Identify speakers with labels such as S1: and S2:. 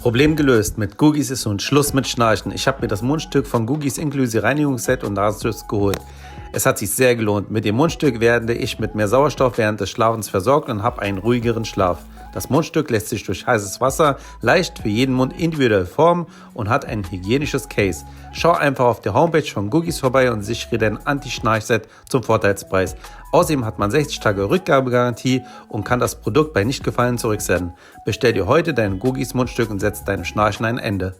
S1: Problem gelöst. Mit Gugis ist nun Schluss mit Schnarchen. Ich habe mir das Mundstück von Gugis inklusive Reinigungsset und Nasenschutz geholt. Es hat sich sehr gelohnt. Mit dem Mundstück werde ich mit mehr Sauerstoff während des Schlafens versorgt und habe einen ruhigeren Schlaf. Das Mundstück lässt sich durch heißes Wasser leicht für jeden Mund individuell formen und hat ein hygienisches Case. Schau einfach auf der Homepage von Gugis vorbei und sichere dein Anti-Schnarch-Set zum Vorteilspreis. Außerdem hat man 60 Tage Rückgabegarantie und kann das Produkt bei Nichtgefallen zurücksenden. Bestell dir heute dein Gugis Mundstück und setz deinem Schnarchen ein Ende.